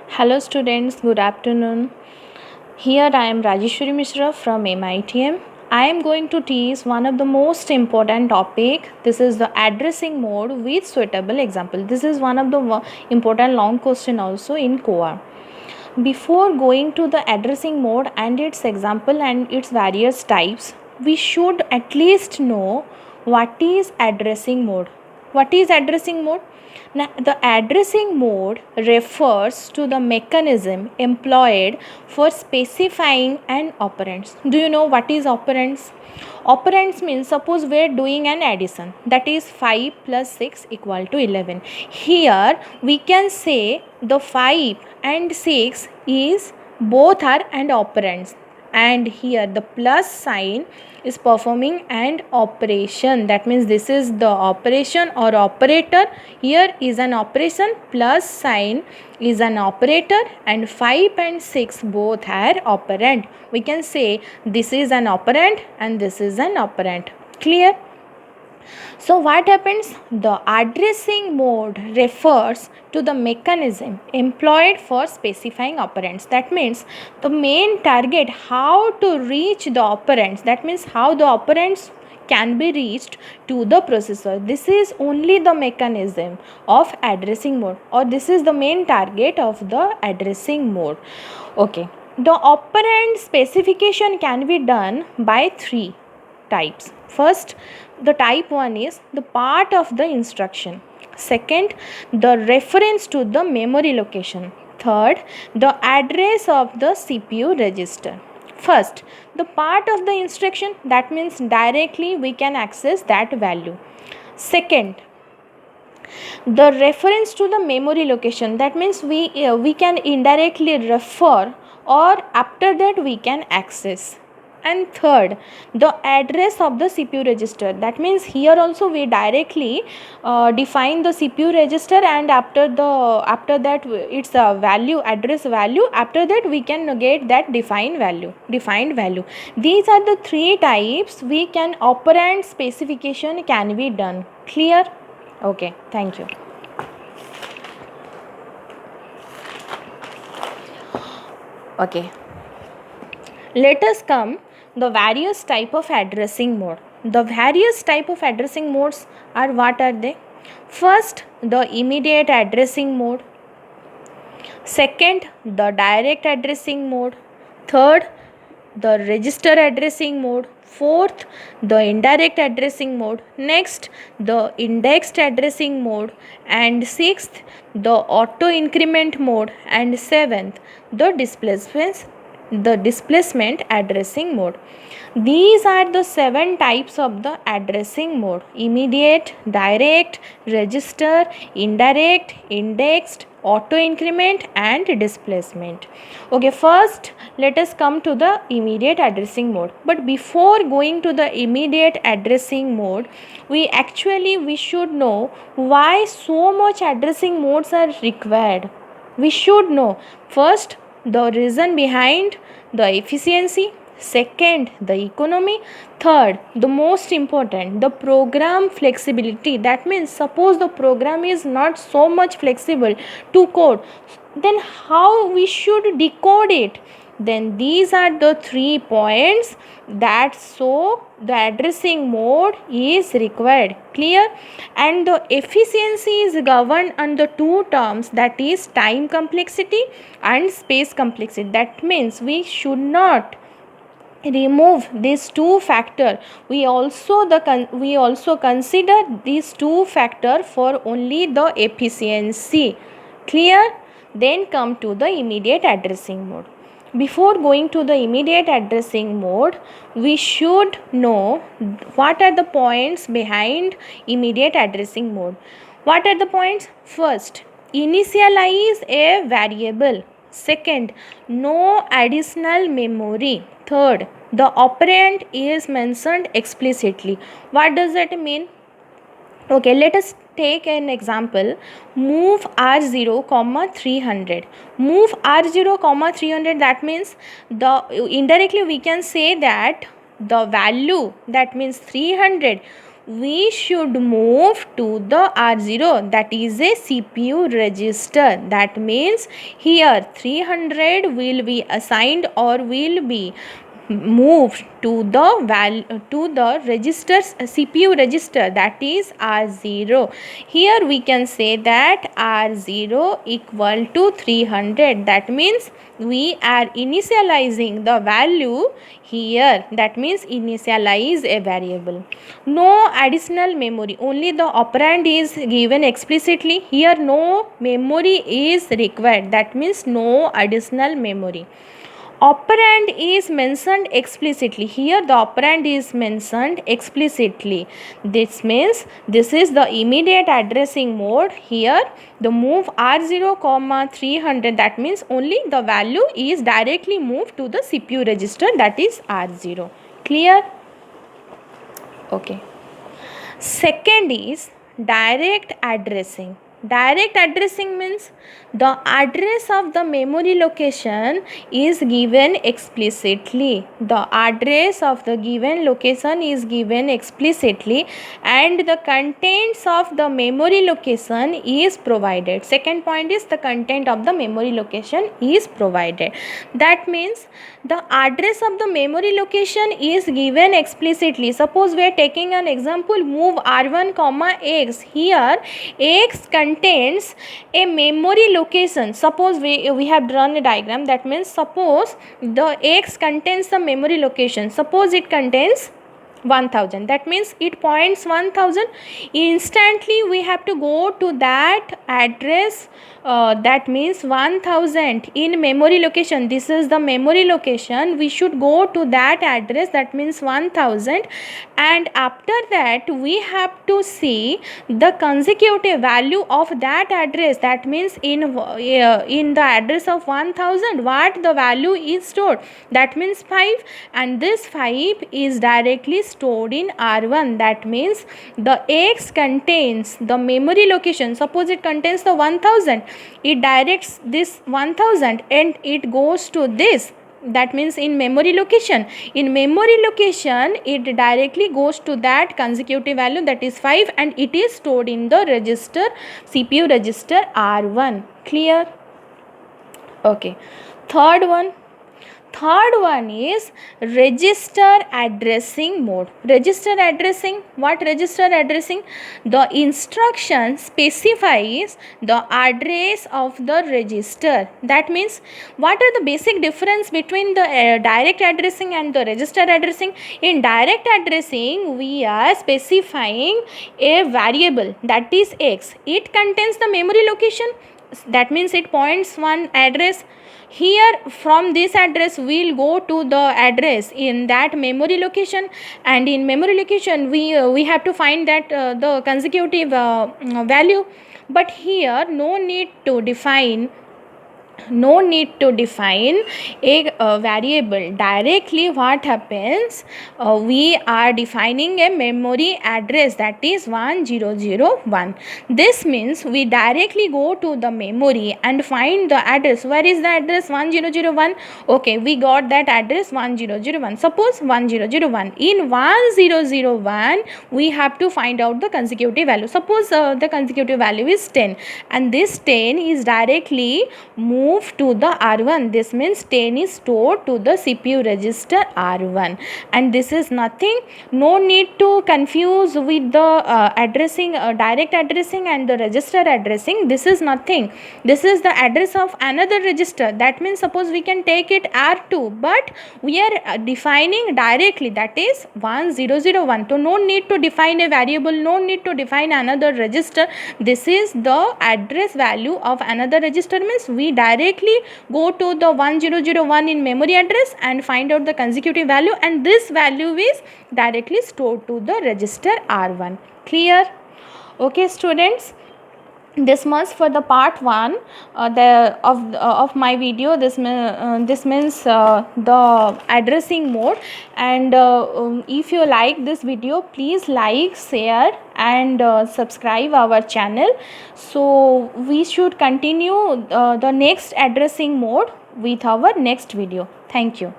Hello students, good afternoon. Here I am Rajeshwari Mishra from MITM. I am going to teach one of the most important topic. This is the addressing mode with suitable example. This is one of the important long question also in COA. Before going to the addressing mode and its example and its various types, we should at least know what is addressing mode. What is addressing mode? Now, the addressing mode refers to the mechanism employed for specifying an operands. Do you know what is operands? Operands means, suppose we are doing an addition, that is 5 plus 6 equal to 11. Here we can say the 5 and 6 is both are and operands, and here the plus sign is performing an operation. That means this is the operation or operator. Here is an operation, plus sign is an operator, and 5 and 6 both are operand. We can say this is an operand and this is an operand. Clear? So what happens? The addressing mode refers to the mechanism employed for specifying operands. That means the main target, how to reach the operands. That means how the operands can be reached to the processor. This is only the mechanism of addressing mode, or this is the main target of the addressing mode. Okay. The operand specification can be done by three types. First, the type 1 is the part of the instruction. Second, the reference to the memory location. Third, the address of the CPU register. First, the part of the instruction, that means directly we can access that value. Second, the reference to the memory location, that means we can indirectly refer, or after that we can access. And third, the address of the CPU register, that means here also we directly define the CPU register, and after that it's a value, address value, after that we can get that defined value. These are the three types we can operand specification can be done. Clear? Okay, thank you. Okay, let us come the various type of addressing mode. The various type of addressing modes are, what are they? First, the immediate addressing mode. Second, the direct addressing mode. Third, the register addressing mode. Fourth, the indirect addressing mode. Next, the indexed addressing mode. And sixth, the auto increment mode. And seventh, the displacement addressing mode. These are the 7 types of the addressing mode: immediate, direct, register, indirect, indexed, auto increment, and displacement. Okay, first let us come to the immediate addressing mode. But before going to the immediate addressing mode, we should know why so much addressing modes are required. We should know first the reason behind the efficiency. Second, the economy. Third, the most important, the program flexibility. That means suppose the program is not so much flexible to code, then how we should decode it. Then these are the 3 points that so the addressing mode is required. Clear? And the efficiency is governed under 2 terms, that is time complexity and space complexity. That means we should not remove these 2 factor. We also consider these 2 factor for only the efficiency. Clear? Then come to the immediate addressing mode. Before going to the immediate addressing mode, we should know what are the points behind immediate addressing mode. What are the points? First, initialize a variable. Second, no additional memory. Third, the operand is mentioned explicitly. What does that mean? Okay, let us take an example. Move r0 comma 300. Move r0 comma 300, that means indirectly we can say that the value, that means 300, we should move to the R0, that is a CPU register. That means here 300 will be assigned or will be moved to the registers CPU register, that is R0. Here we can say that R0 equal to 300. That means we are initializing the value here. That means initialize a variable. No additional memory, only the operand is given explicitly. Here no memory is required. That means no additional memory. Operand is mentioned explicitly. Here the operand is mentioned explicitly. This means this is the immediate addressing mode. Here the move R0 comma 300, that means only the value is directly moved to the CPU register, that is R0. Clear? Okay. Second is direct addressing. Direct addressing means the address of the memory location is given explicitly. The address of the given location is given explicitly and the contents of the memory location is provided. Second point is the content of the memory location is provided. That means the address of the memory location is given explicitly. Suppose we are taking an example, move R1 comma X. Here X contains a memory location. Suppose we have drawn a diagram. That means suppose the X contains the memory location. Suppose it contains 1000. That means it points 1000. Instantly we have to go to that address, that means 1000 in memory location. This is the memory location. We should go to that address, that means 1000, and after that we have to see the consecutive value of that address. That means in the address of 1000 what the value is stored, that means 5, and this 5 is directly stored in R1. That means the X contains the memory location. Suppose it contains the 1000, it directs this 1000 and it goes to this, that means in memory location. In memory location it directly goes to that consecutive value, that is 5, and it is stored in the register, CPU register R1. Clear? Okay. Third one is register addressing mode. Register addressing, what register addressing? The instruction specifies the address of the register. That means what are the basic difference between the direct addressing and the register addressing? In direct addressing we are specifying a variable, that is X. It contains the memory location, that means it points one address. Here from this address we will go to the address in that memory location, and in memory location we have to find that the consecutive value. But here no need to define a variable. Directly what happens, we are defining a memory address, that is 1001. This means we directly go to the memory and find the address. Where is the address? 1001. Okay, we got that address 1001. Suppose 1001. In 1001 we have to find out the consecutive value. Suppose the consecutive value is 10, and this 10 is directly moved to the R1. This means 10 is stored to the CPU register R1, and this is nothing. No need to confuse with the addressing, direct addressing and the register addressing. This is nothing. This is the address of another register. That means suppose we can take it R2, but we are defining directly, that is 1001. So no need to define a variable, no need to define another register. This is the address value of another register, means we directly go to the 1001 in memory address and find out the consecutive value, and this value is directly stored to the register R1. Clear? Okay students, this much for the part 1 of my video. This means the addressing mode, and if you like this video, please like, share and subscribe our channel. So we should continue the next addressing mode with our next video. Thank you.